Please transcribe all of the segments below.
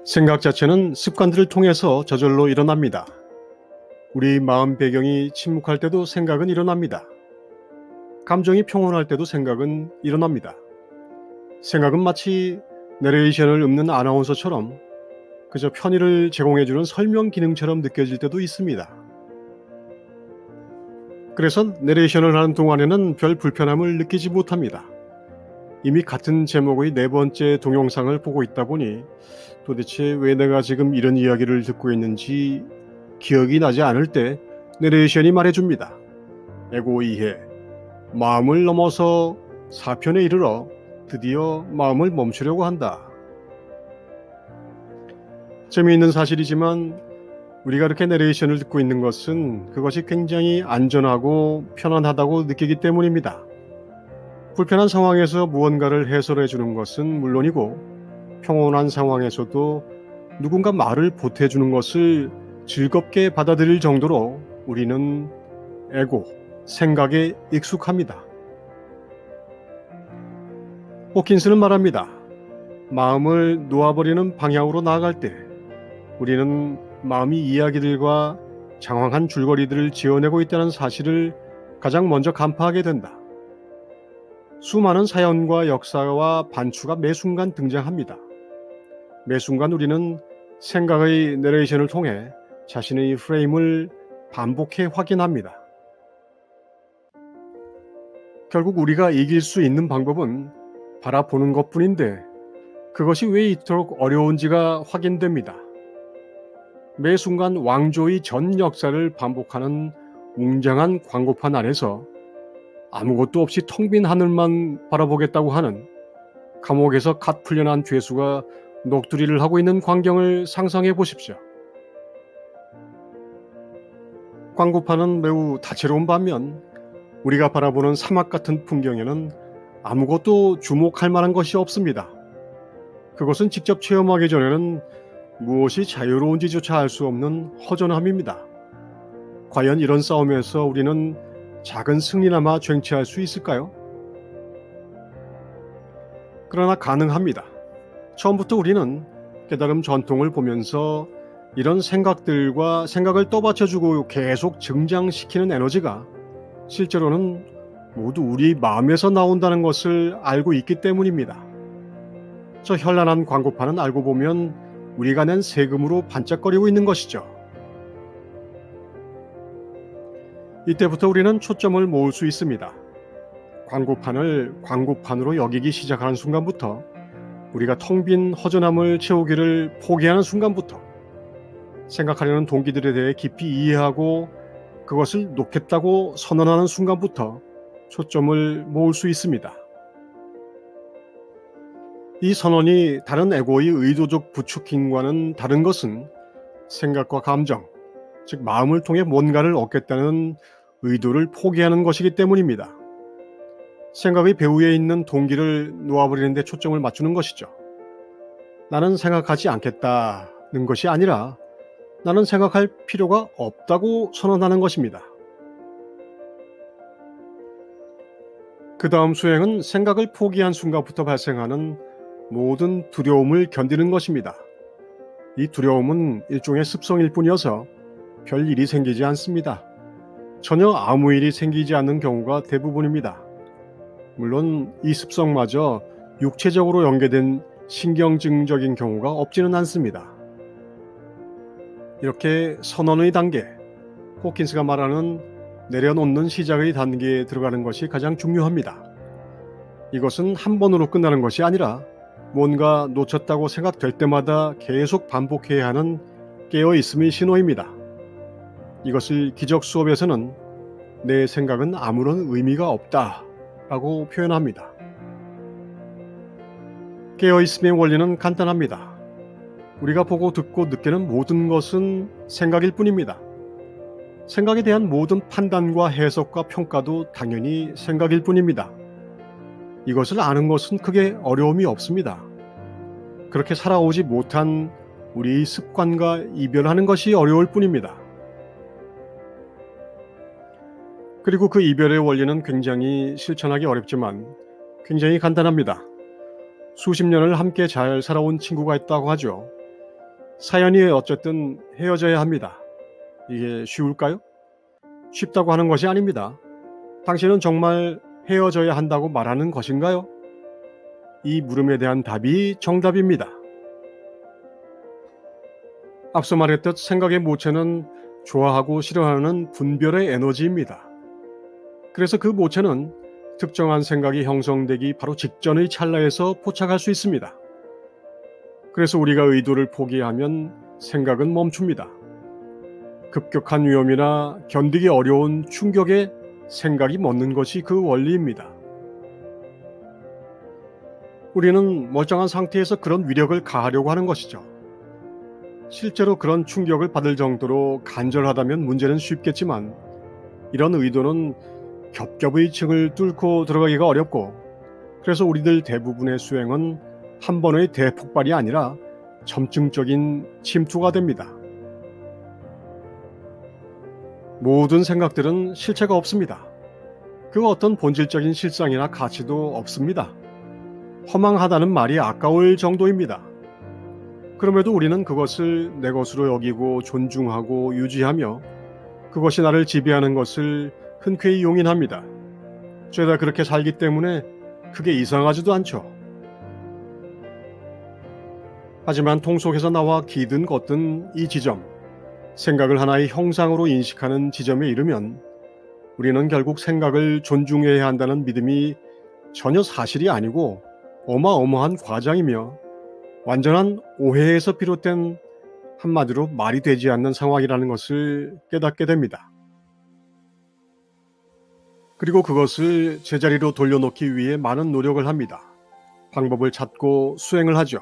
생각 자체는 습관들을 통해서 저절로 일어납니다. 우리 마음 배경이 침묵할 때도 생각은 일어납니다. 감정이 평온할 때도 생각은 일어납니다. 생각은 마치 내레이션을 읊는 아나운서처럼 그저 편의를 제공해주는 설명 기능처럼 느껴질 때도 있습니다. 그래서 내레이션을 하는 동안에는 별 불편함을 느끼지 못합니다. 이미 같은 제목의 네 번째 동영상을 보고 있다 보니 도대체 왜 내가 지금 이런 이야기를 듣고 있는지 기억이 나지 않을 때 내레이션이 말해줍니다. 에고 이해, 마음을 넘어서 사편에 이르러 드디어 마음을 멈추려고 한다. 재미있는 사실이지만 우리가 이렇게 내레이션을 듣고 있는 것은 그것이 굉장히 안전하고 편안하다고 느끼기 때문입니다. 불편한 상황에서 무언가를 해설해 주는 것은 물론이고 평온한 상황에서도 누군가 말을 보태주는 것을 즐겁게 받아들일 정도로 우리는 에고, 생각에 익숙합니다. 호킨스는 말합니다. 마음을 놓아버리는 방향으로 나아갈 때 우리는 마음이 이야기들과 장황한 줄거리들을 지어내고 있다는 사실을 가장 먼저 간파하게 된다. 수많은 사연과 역사와 반추가 매 순간 등장합니다. 매 순간 우리는 생각의 내레이션을 통해 자신의 프레임을 반복해 확인합니다. 결국 우리가 이길 수 있는 방법은 바라보는 것뿐인데 그것이 왜 이토록 어려운지가 확인됩니다. 매 순간 왕조의 전 역사를 반복하는 웅장한 광고판 안에서 아무것도 없이 텅 빈 하늘만 바라보겠다고 하는 감옥에서 갓 풀려난 죄수가 녹두리를 하고 있는 광경을 상상해 보십시오. 광고판은 매우 다채로운 반면 우리가 바라보는 사막 같은 풍경에는 아무것도 주목할 만한 것이 없습니다. 그것은 직접 체험하기 전에는 무엇이 자유로운지조차 알 수 없는 허전함입니다. 과연 이런 싸움에서 우리는 작은 승리나마 쟁취할 수 있을까요? 그러나 가능합니다. 처음부터 우리는 깨달음 전통을 보면서 이런 생각들과 생각을 떠받쳐주고 계속 증장시키는 에너지가 실제로는 모두 우리 마음에서 나온다는 것을 알고 있기 때문입니다. 저 현란한 광고판은 알고 보면 우리가 낸 세금으로 반짝거리고 있는 것이죠. 이때부터 우리는 초점을 모을 수 있습니다. 광고판을 광고판으로 여기기 시작하는 순간부터 우리가 텅 빈 허전함을 채우기를 포기하는 순간부터 생각하려는 동기들에 대해 깊이 이해하고 그것을 놓겠다고 선언하는 순간부터 초점을 모을 수 있습니다. 이 선언이 다른 에고의 의도적 부추김과는 다른 것은 생각과 감정, 즉 마음을 통해 뭔가를 얻겠다는 의도를 포기하는 것이기 때문입니다. 생각의 배후에 있는 동기를 놓아버리는 데 초점을 맞추는 것이죠. 나는 생각하지 않겠다는 것이 아니라 나는 생각할 필요가 없다고 선언하는 것입니다. 그 다음 수행은 생각을 포기한 순간부터 발생하는 모든 두려움을 견디는 것입니다. 이 두려움은 일종의 습성일 뿐이어서 별 일이 생기지 않습니다. 전혀 아무 일이 생기지 않는 경우가 대부분입니다. 물론 이 습성마저 육체적으로 연계된 신경증적인 경우가 없지는 않습니다. 이렇게 선언의 단계, 호킨스가 말하는 내려놓는 시작의 단계에 들어가는 것이 가장 중요합니다. 이것은 한 번으로 끝나는 것이 아니라 뭔가 놓쳤다고 생각될 때마다 계속 반복해야 하는 깨어있음의 신호입니다. 이것을 기적 수업에서는 내 생각은 아무런 의미가 없다 라고 표현합니다. 깨어있음의 원리는 간단합니다. 우리가 보고 듣고 느끼는 모든 것은 생각일 뿐입니다. 생각에 대한 모든 판단과 해석과 평가도 당연히 생각일 뿐입니다. 이것을 아는 것은 크게 어려움이 없습니다. 그렇게 살아오지 못한 우리의 습관과 이별하는 것이 어려울 뿐입니다. 그리고 그 이별의 원리는 굉장히 실천하기 어렵지만 굉장히 간단합니다. 수십 년을 함께 잘 살아온 친구가 있다고 하죠. 사연이 어쨌든 헤어져야 합니다. 이게 쉬울까요? 쉽다고 하는 것이 아닙니다. 당신은 정말 헤어져야 한다고 말하는 것인가요? 이 물음에 대한 답이 정답입니다. 앞서 말했듯 생각의 모체는 좋아하고 싫어하는 분별의 에너지입니다. 그래서 그 모체는 특정한 생각이 형성되기 바로 직전의 찰나에서 포착할 수 있습니다. 그래서 우리가 의도를 포기하면 생각은 멈춥니다. 급격한 위험이나 견디기 어려운 충격에 생각이 멎는 것이 그 원리입니다. 우리는 멀쩡한 상태에서 그런 위력을 가하려고 하는 것이죠. 실제로 그런 충격을 받을 정도로 간절하다면 문제는 쉽겠지만 이런 의도는 겹겹의 층을 뚫고 들어가기가 어렵고 그래서 우리들 대부분의 수행은 한 번의 대폭발이 아니라 점증적인 침투가 됩니다. 모든 생각들은 실체가 없습니다. 그 어떤 본질적인 실상이나 가치도 없습니다. 허망하다는 말이 아까울 정도입니다. 그럼에도 우리는 그것을 내 것으로 여기고 존중하고 유지하며 그것이 나를 지배하는 것을 흔쾌히 용인합니다. 죄다 그렇게 살기 때문에 크게 이상하지도 않죠. 하지만 통 속에서 나와 기든 걷든 이 지점, 생각을 하나의 형상으로 인식하는 지점에 이르면 우리는 결국 생각을 존중해야 한다는 믿음이 전혀 사실이 아니고 어마어마한 과장이며 완전한 오해에서 비롯된 한마디로 말이 되지 않는 상황이라는 것을 깨닫게 됩니다. 그리고 그것을 제자리로 돌려놓기 위해 많은 노력을 합니다. 방법을 찾고 수행을 하죠.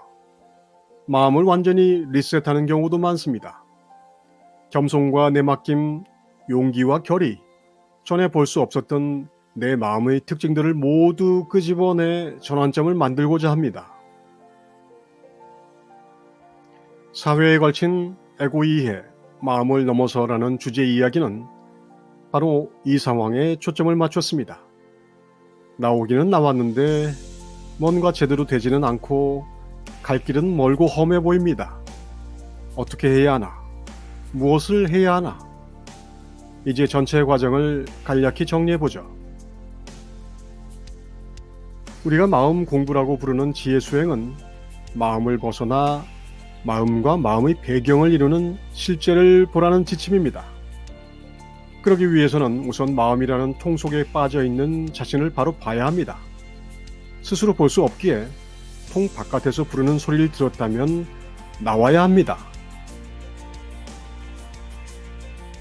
마음을 완전히 리셋하는 경우도 많습니다. 겸손과 내맡김, 용기와 결의, 전에 볼 수 없었던 내 마음의 특징들을 모두 끄집어내 전환점을 만들고자 합니다. 사회에 걸친 에고 이해, 마음을 넘어서라는 주제 이야기는 바로 이 상황에 초점을 맞췄습니다. 나오기는 나왔는데 뭔가 제대로 되지는 않고 갈 길은 멀고 험해 보입니다. 어떻게 해야 하나? 무엇을 해야 하나? 이제 전체 과정을 간략히 정리해보죠. 우리가 마음 공부라고 부르는 지혜 수행은 마음을 벗어나 마음과 마음의 배경을 이루는 실제를 보라는 지침입니다. 그러기 위해서는 우선 마음이라는 통 속에 빠져있는 자신을 바로 봐야 합니다. 스스로 볼 수 없기에 통 바깥에서 부르는 소리를 들었다면 나와야 합니다.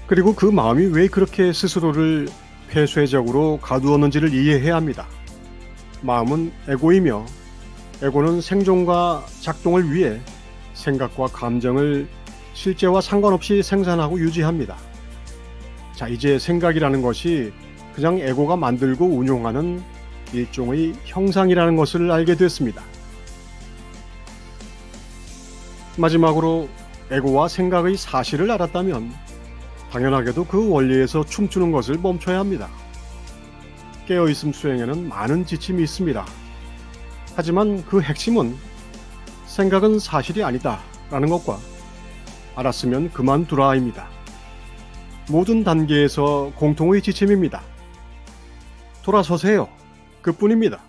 그리고 그 마음이 왜 그렇게 스스로를 폐쇄적으로 가두었는지를 이해해야 합니다. 마음은 에고이며 에고는 생존과 작동을 위해 생각과 감정을 실제와 상관없이 생산하고 유지합니다. 자, 이제 생각이라는 것이 그냥 에고가 만들고 운용하는 일종의 형상이라는 것을 알게 됐습니다. 마지막으로 에고와 생각의 사실을 알았다면 당연하게도 그 원리에서 춤추는 것을 멈춰야 합니다. 깨어있음 수행에는 많은 지침이 있습니다. 하지만 그 핵심은 생각은 사실이 아니다 라는 것과 알았으면 그만두라입니다. 모든 단계에서 공통의 지침입니다. 돌아서세요. 그뿐입니다.